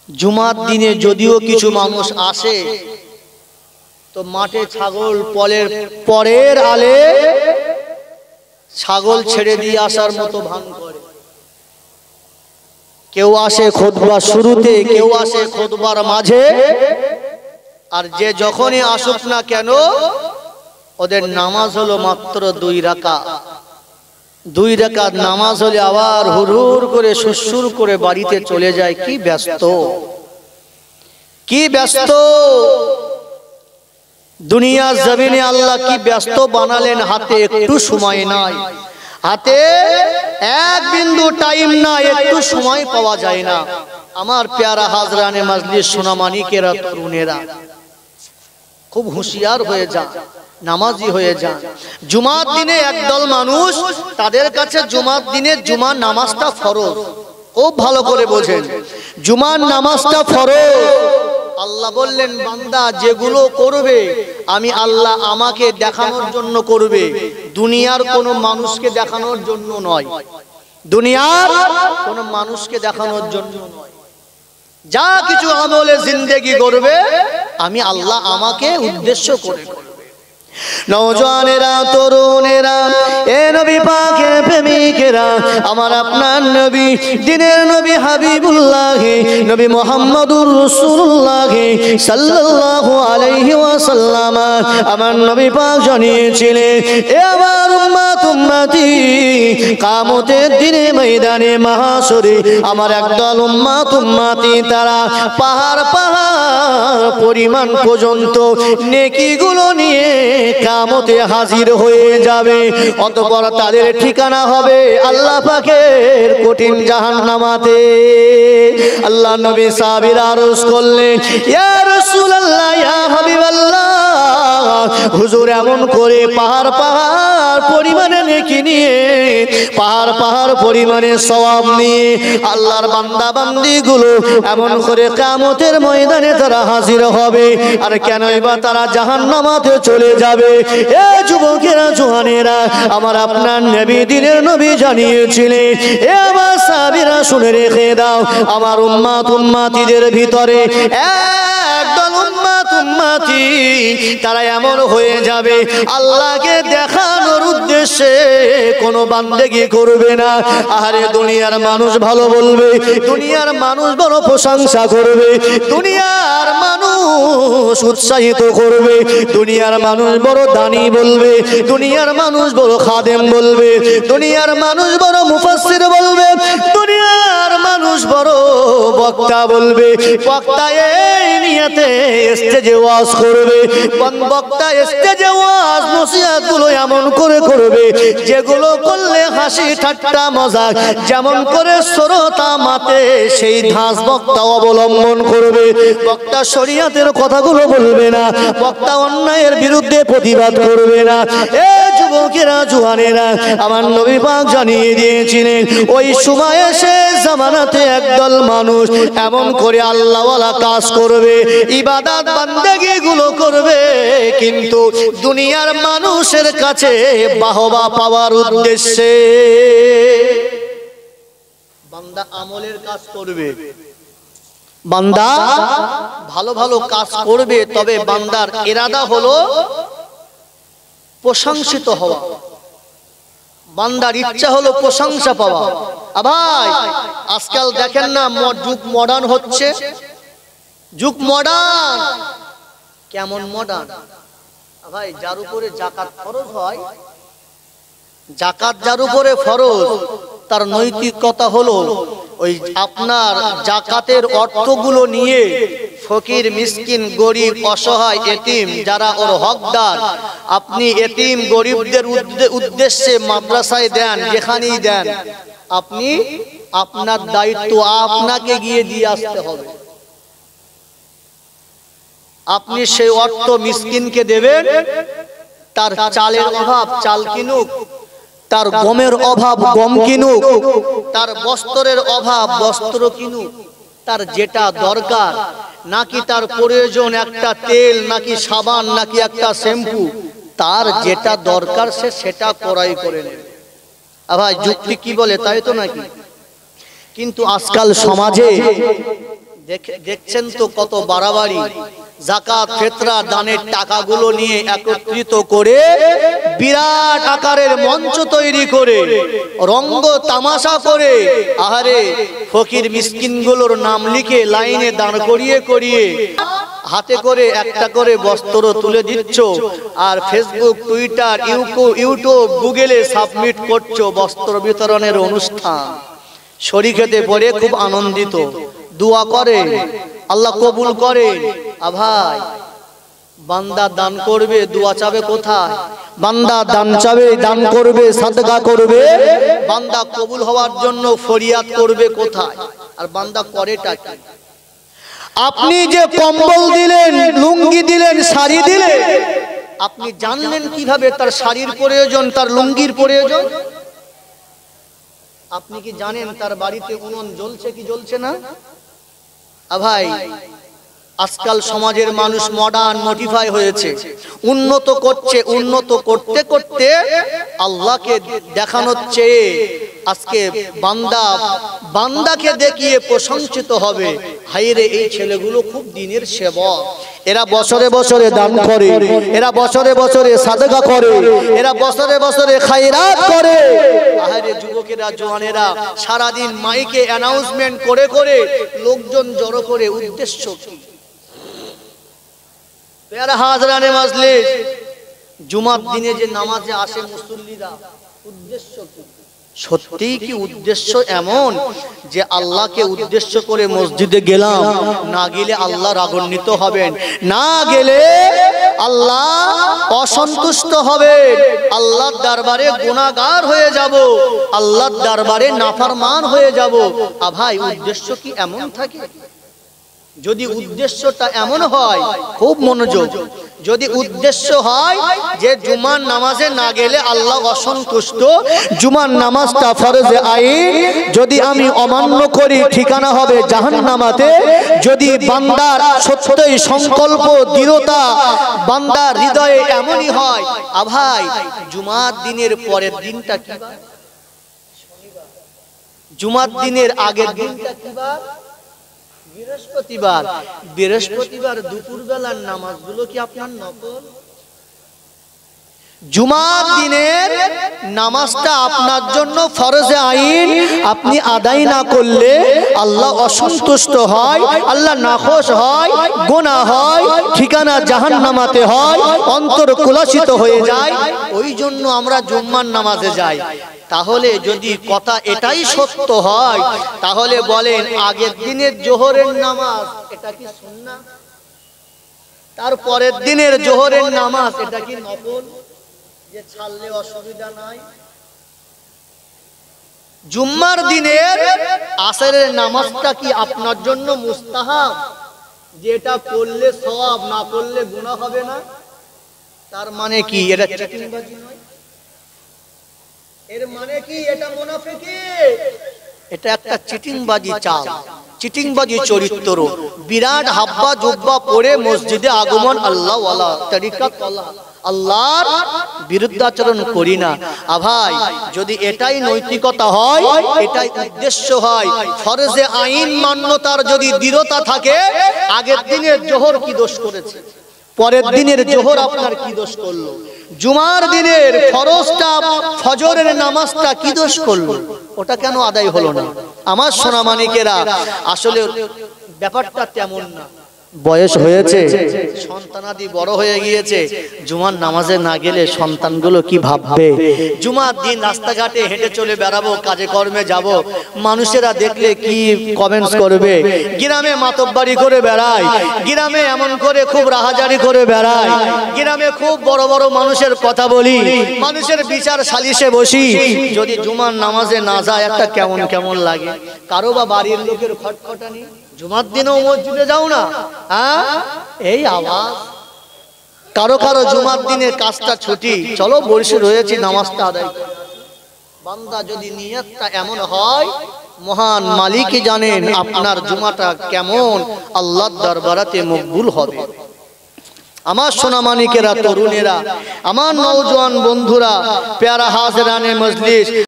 জুমার দিনে যদিও কিছু মানুষ আসে তো মাঠে ছাগল পরের আলে ছাগল ছেড়ে দিয়ে আসার মতো ভান করে। কেউ আসে খুতবার শুরুতে, কেউ আসে খুতবার মাঝে, আর যে যখনই আসুক না কেন ওদের নামাজ হলো মাত্র 2 রাকাত। 2 রাকাত নামাজ হলে আবার হুড়হুড় করে সুরসুর করে বাড়িতে চলে যায়। কি ব্যস্ত, কি ব্যস্ত দুনিয়ার জমিনে আল্লাহ কি ব্যস্ত বানালেন। হাতে একটু সময় নাই, হাতে এক বিন্দু টাইম নাই, একটু সময় পাওয়া যায় না। আমার প্যারা হাজরানে মাজলিস সোনামানিকেরা, তরুণেরা খুব হুঁশিয়ার হয়ে যান, নামাজি হয়ে যান। জুমার দিনে একদল মানুষ, তাদের কাছে জুমার দিনে জুমার নামাজটা ফরজ। খুব ভালো করে বোঝেন, জুমার নামাজটা ফরজ। আল্লাহ বললেন বান্দা যেগুলো করবে আমি আল্লাহ আমাকে দেখানোর জন্য করবে, দুনিয়ার কোনো মানুষকে দেখানোর জন্য নয়, দুনিয়ার কোনো মানুষকে দেখানোর জন্য নয়। যা কিছু আমলে জিন্দেগি করবে আমি আল্লাহ আমাকে উদ্দেশ্য করে করবে। নওজওয়ানেরা, তরুণেরা, এ নবী পাকের প্রেমিকেরা, আমার আপনার নবী, দিনের নবী হাবিবুল্লাহ নবী মুহাম্মদুর রাসূলুল্লাহ সাল্লাল্লাহু আলাইহি ওয়াসাল্লাম, আমার নবী পাক জানিয়েছিলেন, এ আমার উম্মত উম্মতি, কিয়ামতের দিনে ময়দানে মাহশরে আমার একদল উম্মত উম্মতি তারা পাহাড় পাহাড় পরিমাণ পর্যন্ত নেকিগুলো নিয়ে কিয়ামতে হাজির হয়ে যাবে। অতঃপর তাদের ঠিকানা হবে আল্লাহ পাকের কঠিন জাহান্নামাতে। আল্লাহ নবী সাহাবীরা আরজ করলেন, ইয়া রাসূলুল্লাহ, ইয়া হাবিবাল্লাহ, হুজুর এমন করে পাহাড় পাহাড় পরিমাণে নেকি নিয়ে, পাহাড় পাহাড় পরিমাণে সওয়াব নিয়ে আল্লাহর বান্দা বান্দিগুলো এমন করে কিয়ামতের ময়দানে তারা হাজির হবে। আর কেনই বা তারা জাহান্নামাতে চলে যাবে? এ যুবকেরা, জওয়ানেরা, আমার আপনার নবী, দিনের নবী জানিয়েছিলেন, এ আমার সাহাবীরা শুনে রেখে দাও, আমার উম্মত উম্মতিদের ভিতরে একদল উম্মত উম্মতি তারা এমন হয়ে যাবে আল্লাহকে দেখানোর উদ্দেশ্যে কোনো বান্দেগি করবে না। আরে দুনিয়ার মানুষ ভালো বলবে, দুনিয়ার মানুষ বড় প্রশংসা করবে, দুনিয়ার মানুষ উৎসাহিত করবে, দুনিয়ার মানুষ বড় দানি বলবে, দুনিয়ার মানুষ বড় খাদেম বলবে, দুনিয়ার মানুষ বড় মুফাসসির বলবে, দুনিয়ার মানুষ বড় বক্তা বলবে। বক্তা এই নিয়তে স্টেজে ওয়াজ করবে, বক্তা স্টেজে ওয়াজ নসিহত গুলো এমন করে করবে যেগুলো করলে হাসি ঠাট্টা মজাক যেমন করে শ্রোতা মাতে সেই ধাঁচ বক্তা অবলম্বন করবে। বক্তা শরীয়তের কথাগুলো বলবে না, বক্তা অন্যায়ের বিরুদ্ধে প্রতিবাদ করবে না। এ যুবকেরা, জওয়ানেরা, আমার নবী পাক জানিয়ে দিয়েছিলেন, ওই সময়ে শেষ জামানাতে একদল মানুষ এমন করে আল্লাহওয়ালা কাজ করবে, ইবাদত বান্দেগি গুলো করবে, কিন্তু দুনিয়ার মানুষের কাছে বাহবা পাওয়ার উদ্দেশ্যে। বান্দা আমলের কাজ করবে, বান্দা ভালো ভালো কাজ করবে, তবে বান্দার ইরাদা হলো প্রশংসিত হওয়া, বান্দার ইচ্ছা হলো প্রশংসা পাওয়া। ভাই আজকাল দেখেন না, যুগ মডার্ন হচ্ছে, যুগ মডার্ন। কেমন মডার্ন? ভাই যার উপরে যাকাত ফরজ হয়, যাকাত যার উপরে ফরজ, তার নৈতিকতা হলো ওই আপনার যাকাতের অর্থগুলো নিয়ে ফকির, মিসকিন, গরিব, অসহায়, এতিম যারা ওর হকদার, আপনি এতিম গরিবদের উদ্দেশ্যে মাদ্রাসায় দেন, যেখানেই দেন, আপনি আপনার দায়িত্ব আপনাকে গিয়ে দিয়ে আসতে হবে। আপনি সেই অর্থ মিসকিনকে দেবেন, তার চালের অভাব চাল কিনুক, তার গমের অভাব গম কিনুক, তার বস্ত্রের অভাব বস্ত্র কিনুক, তার যেটা দরকার, নাকি তার প্রয়োজন একটা তেল, নাকি সাবান, নাকি একটা শ্যাম্পু, তার যেটা দরকার সে সেটা ক্রয় করে নেবে। ভাই যুক্তি কি বলে তাই তো নাকি? কিন্তু আজকাল সমাজে দেখছেন তো কত বাড়াবাড়ি, যাকাত ফিতরা দানের টাকাগুলো নিয়ে একত্রিত করে বিরাট আকারের মঞ্চ তৈরি করে রঙ্গ তামাশা করে, আহারে ফকির মিসকিনগুলোর নাম লিখে লাইনে দাঁড় করিয়ে করিয়ে হাতে করে একটা করে বস্ত্র তুলে দিচ্ছ, আর ফেসবুক, টুইটার, ইউটিউব, গুগলে সাবমিট করছো বস্ত্র বিতরণের অনুষ্ঠান। শরীকেতে পড়ে খুব আনন্দিত, দোয়া করে, আল্লাহ কবুল করে। ভাই, বান্দা দান করবে, দোয়া চাবে কোথায়? বান্দা দান চাবে, দান করবে, সাদকা করবে, বান্দা কবুল হওয়ার জন্য ফরিয়াদ করবে কোথায়? আর বান্দা করেটা কি? আপনি যে কম্বল দিলেন, লুঙ্গি দিলেন, শাড়ি দিলেন, আপনি জানলেন কিভাবে তার শাড়ির প্রয়োজন, তার লুঙ্গির প্রয়োজন? আপনি কি জানেন তার বাড়িতে উনুন জ্বলছে কি জ্বলছে না? ভাই, আজকাল সমাজের মানুষ মডার্ন, মডিফাই হয়েছে, উন্নত করছে, উন্নত করতে করতে আল্লাহকে দেখানোর চেয়ে আজকে বান্দাকে দেখিয়ে প্রশংসিত হবে। হায়রে, এই ছেলেগুলো খুব দিনের সেবক, এরা বছরে বছরে দান করে, এরা বছরে বছরে সাদকা করে, এরা বছরে বছরে খায়রাত করে। আহারে যুবকেরা, জওয়ানেরা সারাদিন মাইকে অ্যানাউন্সমেন্ট করে করে লোকজন জড়ো করে, উদ্দেশ্য কি? প্যারা হাজরানে মাজলিস, জুমার দিনে যে নামাজে আসে মুসল্লিরা, উদ্দেশ্য কি? সত্যিই কি উদ্দেশ্য এমন যে আল্লাহকে উদ্দেশ্য করে মসজিদে গেলাম, না গেলে আল্লাহ রাগান্বিত হবেন, না গেলে আল্লাহ অসন্তুষ্ট হবেন, আল্লাহর দরবারে গুনাহগার হয়ে যাব, আল্লাহর দরবারে নাফরমান হয়ে যাব? ভাই, উদ্দেশ্য কি এমন থাকে? যদি উদ্দেশ্যটা এমন হয়, খুব মনোযোগ, যদি উদ্দেশ্য হয় যে জুমার নামাজে না গেলে আল্লাহ অসন্তুষ্ট, জুমার নামাজটা ফরজে আইন, যদি আমি অমান্য করি ঠিকানা হবে জাহান্নামাতে, যদি বান্দার সত্যই সংকল্প দৃঢ়তা বান্দার হৃদয়ে এমনই হয়, ভাই, জুমার দিনের পরের দিনটা কি? জুমার দিনের আগের দিনটা কি? বৃহস্পতিবার। বৃহস্পতিবার দুপুর বেলার নামাজগুলো কি আপনার নকল? জুমার দিনের নামাজটা আপনার জন্য ফরজে আইন, আপনি আদায় না করলে আল্লাহ অসন্তুষ্ট হয়, আল্লাহ নাখোশ হয়, গুনাহ হয়, ঠিকানা জাহান্নামাতে হয়, অন্তর কুলাসিত হয়ে যায়। ওই জন্য আমরা জুম্মার নামাজে যাই। তাহলে যদি কথা এটাই সত্য হয়, তাহলে বলেন আগের দিনের জোহরের নামাজ এটা কি সুন্নাহ? তার পরের দিনের জোহরের নামাজ এটা কি নফল, যে ছাড়লে অসুবিধা নাই? জুম্মার দিনের আসরের নামাজটা কি আপনার জন্য মুস্তাহাব, যে এটা পড়লে সওয়াব, না পড়লে গুনাহ হবে না? তার মানে কি এটা চিটিংবাজি নয়? এর মানে কি এটা মুনাফিকি? এটা একটা চিটিংবাজি চাল, চিটিংবাজি চরিত্র। বিরাট হাব্বা জুব্বা পরে মসজিদে আগমন, আল্লাহ ওয়ালা তরিকাত ওয়ালা, আল্লাহর বিরুদ্ধাচরণ করি না। ভাই, যদি এটাই নৈতিকতা হয়, এটাই উদ্দেশ্য হয়, ফরজে আইন মান্যতার যদি দৃঢ়তা থাকে, আগের দিনের জোহর কি দোষ করেছে, পরের দিনের জোহর আপনার কি দোষ করলো, জুমার দিনের ফরজটা ফজরের নামাজটা কি দোষ করলো, ওটা কেন আদায় হলো না? আমার সোনা মানিকেরা, আসলে ব্যাপারটা তেমন না। বয়স হয়েছে, সন্তানাদি বড় হয়ে গিয়েছে, জুমার নামাজে না গেলে সন্তানগুলো কি ভাববে? জুমার দিন রাস্তাঘাটে হেঁটে চলে বেড়াবো, কাজে কর্মে যাব, মানুষেরা দেখলে কি কমেন্টস করবে? গ্রামে মাতব্বারি করে বেড়ায়, গ্রামে এমন করে খুব রাহাজারি করে বেড়ায়, গ্রামে খুব বড় বড় মানুষের কথা বলি, মানুষের বিচার সালিশে বসি, যদি জুমার নামাজে না যায় একটা কেমন কেমন লাগে। কারো বা বাড়ির লোকের খটখটানি, জুমার দিনেও মসজিদে যাও না, এই আওয়াজ। কারো কারো জুমার দিনের কাজটা ছুটি, চলো বসে রয়েছি নামাজটা আদায়। বান্দা যদি নিয়তটা এমন হয়, মহান মালিকই জানেন আপনার জুমাটা কেমন আল্লাহর দরবারে মকবুল হবে। আমার সোনা মানিকেরা, তরুণেরা, আমার নওজোয়ান বন্ধুরা, প্যারা হাজরানে মজলিস,